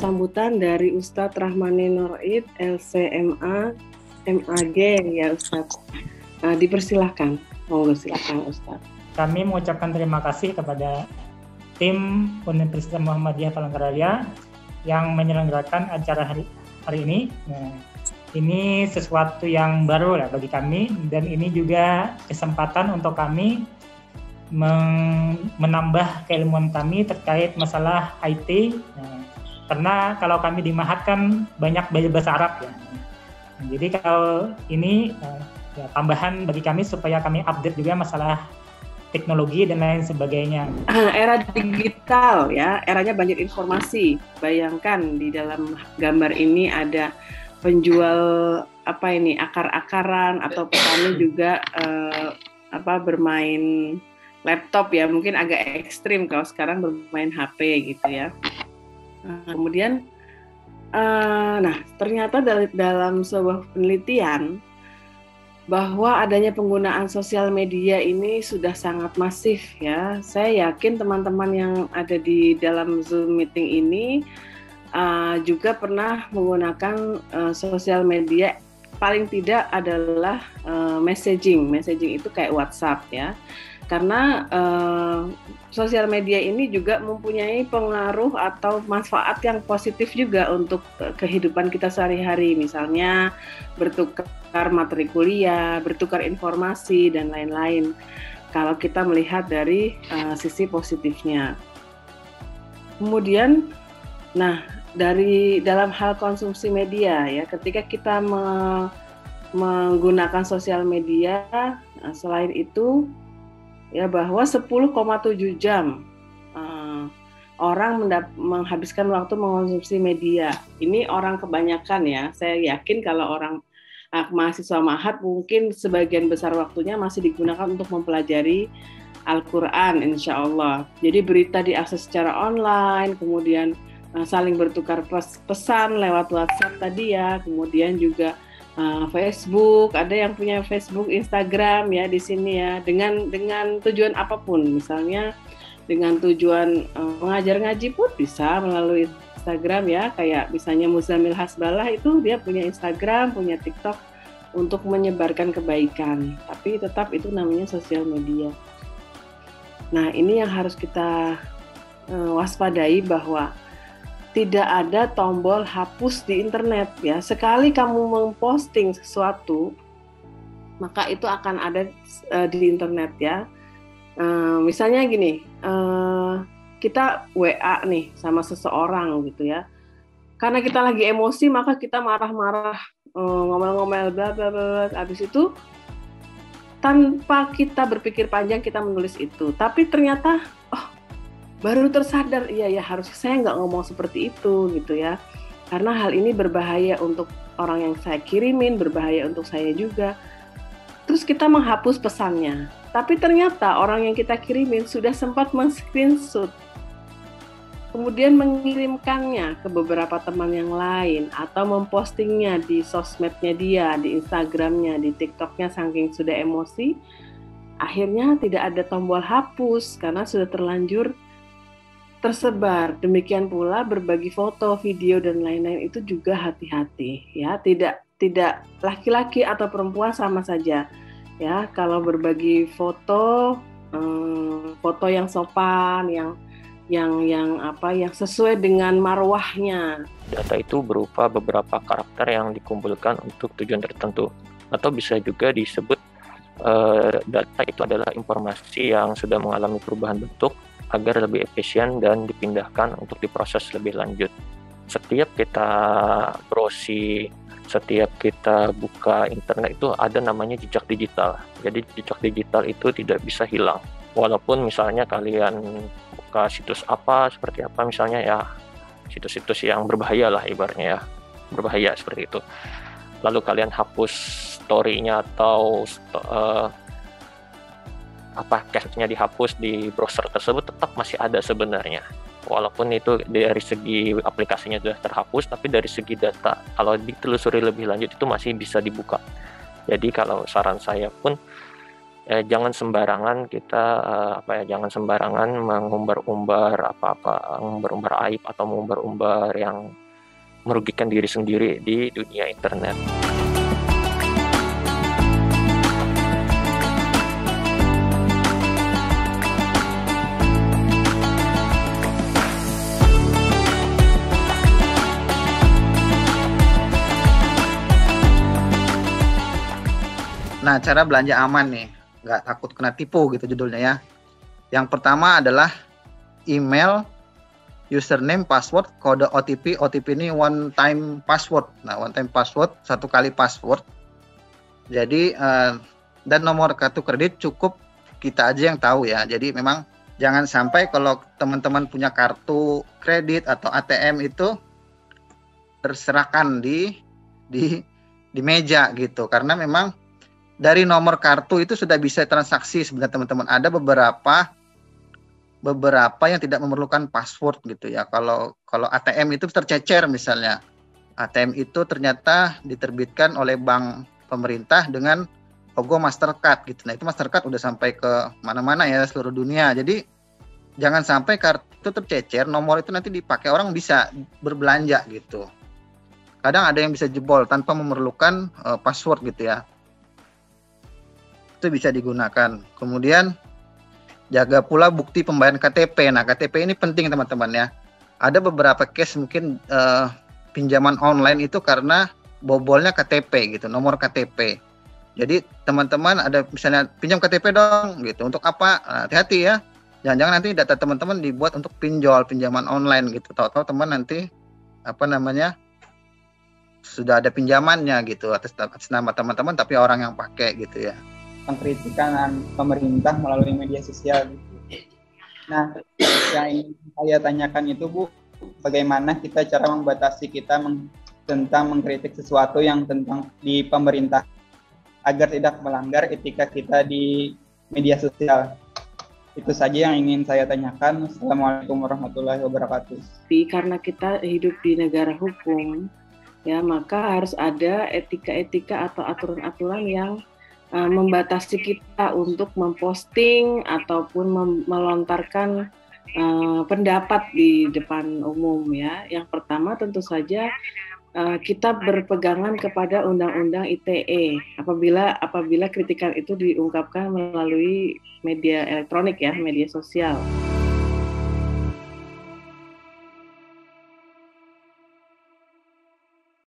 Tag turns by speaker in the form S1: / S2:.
S1: sambutan dari Ustadz Rahmani Nuraid, LCMA, MAG ya Ustadz. Dipersilahkan, monggo silakan Ustadz.
S2: Kami mengucapkan terima kasih kepada tim Universitas Muhammadiyah Palangkaraya yang menyelenggarakan acara hari ini. Nah, ini sesuatu yang baru lah bagi kami, dan ini juga kesempatan untuk kami menambah keilmuan kami terkait masalah IT. Nah, karena kalau kami di Mahat kan banyak belajar bahasa Arab ya. Nah, jadi kalau ini ya, tambahan bagi kami supaya kami update juga masalah teknologi dan lain sebagainya.
S1: Era digital ya, eranya banyak informasi. Bayangkan di dalam gambar ini ada penjual akar-akaran atau petani juga bermain laptop ya, mungkin agak ekstrim kalau sekarang bermain HP gitu ya. Kemudian ternyata dalam sebuah penelitian bahwa adanya penggunaan sosial media ini sudah sangat masif ya. Saya yakin teman-teman yang ada di dalam Zoom meeting ini juga pernah menggunakan sosial media. Paling tidak adalah messaging itu kayak WhatsApp ya. Karena sosial media ini juga mempunyai pengaruh atau manfaat yang positif juga untuk kehidupan kita sehari-hari, misalnya bertukar materi kuliah, bertukar informasi, dan lain-lain. Kalau kita melihat dari sisi positifnya. Kemudian, dari dalam hal konsumsi media ya, ketika kita menggunakan sosial media, selain itu ya bahwa 10,7 jam orang menghabiskan waktu mengkonsumsi media. Ini orang kebanyakan ya. Saya yakin kalau orang mahasiswa Mahat mungkin sebagian besar waktunya masih digunakan untuk mempelajari Al-Quran, insya Allah. Jadi berita diakses secara online, kemudian saling bertukar pesan lewat WhatsApp tadi ya, kemudian juga Facebook, ada yang punya Facebook, Instagram ya di sini ya, dengan tujuan apapun, misalnya dengan tujuan mengajar ngaji pun bisa melalui Instagram ya, kayak misalnya Muzamil Hasbalah itu dia punya Instagram, punya TikTok untuk menyebarkan kebaikan, tapi tetap itu namanya sosial media. Nah, ini yang harus kita waspadai bahwa tidak ada tombol hapus di internet ya. Sekali kamu memposting sesuatu, maka itu akan ada di internet ya. Misalnya gini, kita WA nih sama seseorang gitu ya. Karena kita lagi emosi, maka kita marah-marah, ngomel-ngomel, bla bla bla. Habis itu tanpa kita berpikir panjang kita menulis itu. Tapi ternyata baru tersadar, iya harusnya saya nggak ngomong seperti itu gitu ya. Karena hal ini berbahaya untuk orang yang saya kirimin, berbahaya untuk saya juga. Terus kita menghapus pesannya. Tapi ternyata orang yang kita kirimin sudah sempat men-screenshot, kemudian mengirimkannya ke beberapa teman yang lain, atau mempostingnya di sosmednya dia, di Instagramnya, di TikToknya, saking sudah emosi. Akhirnya tidak ada tombol hapus karena sudah terlanjur tersebar. Demikian pula berbagi foto, video, dan lain-lain itu juga hati-hati ya. Tidak laki-laki atau perempuan sama saja ya. Kalau berbagi foto yang sopan, yang sesuai dengan marwahnya.
S3: Data itu berupa beberapa karakter yang dikumpulkan untuk tujuan tertentu, atau bisa juga disebut data itu adalah informasi yang sudah mengalami perubahan bentuk agar lebih efisien dan dipindahkan untuk diproses lebih lanjut. Setiap kita browsing, setiap kita buka internet itu ada namanya jejak digital. Jadi jejak digital itu tidak bisa hilang. Walaupun misalnya kalian buka situs apa, seperti apa misalnya ya, situs-situs yang berbahaya lah ibaratnya ya, berbahaya seperti itu. Lalu kalian hapus story-nya atau cache-nya dihapus di browser tersebut, tetap masih ada sebenarnya. Walaupun itu dari segi aplikasinya sudah terhapus, tapi dari segi data, kalau ditelusuri lebih lanjut itu masih bisa dibuka. Jadi kalau saran saya pun jangan sembarangan kita jangan sembarangan mengumbar-umbar apa-apa, mengumbar-umbar aib atau mengumbar-umbar yang merugikan diri sendiri di dunia internet.
S4: Nah, cara belanja aman nih, nggak takut kena tipu gitu judulnya ya. Yang pertama adalah email, username, password, kode OTP. OTP ini one time password. Nah, one time password, satu kali password. Jadi, dan nomor kartu kredit cukup kita aja yang tahu ya. Jadi memang jangan sampai kalau teman-teman punya kartu kredit atau ATM itu terserahkan di meja gitu. Karena memang dari nomor kartu itu sudah bisa transaksi sebenarnya teman-teman. Ada beberapa yang tidak memerlukan password gitu ya. Kalau ATM itu tercecer misalnya. ATM itu ternyata diterbitkan oleh bank pemerintah dengan logo Mastercard gitu. Nah, itu Mastercard udah sampai ke mana-mana ya seluruh dunia. Jadi jangan sampai kartu tercecer, nomor itu nanti dipakai orang bisa berbelanja gitu. Kadang ada yang bisa jebol tanpa memerlukan password gitu ya. Itu bisa digunakan. Kemudian jaga pula bukti pembayaran KTP. Nah, KTP ini penting teman-teman ya. Ada beberapa case mungkin pinjaman online itu karena bobolnya KTP gitu, nomor KTP. Jadi teman-teman ada misalnya pinjam KTP dong gitu. Untuk apa? Nah, hati-hati ya. Jangan-jangan nanti data teman-teman dibuat untuk pinjaman online gitu. Tahu-tahu teman nanti sudah ada pinjamannya gitu atas nama teman-teman tapi orang yang pakai gitu ya.
S5: Pengkritikan pemerintah melalui media sosial gitu. Nah, yang ingin saya tanyakan itu Bu, bagaimana kita cara membatasi kita tentang mengkritik sesuatu yang tentang di pemerintah agar tidak melanggar etika kita di media sosial. Itu saja yang ingin saya tanyakan. Assalamualaikum warahmatullahi wabarakatuh.
S1: Karena kita hidup di negara hukum, ya maka harus ada etika-etika atau aturan-aturan yang membatasi kita untuk memposting ataupun melontarkan pendapat di depan umum ya. Yang pertama tentu saja kita berpegangan kepada Undang-Undang ITE apabila kritikan itu diungkapkan melalui media elektronik ya, media sosial.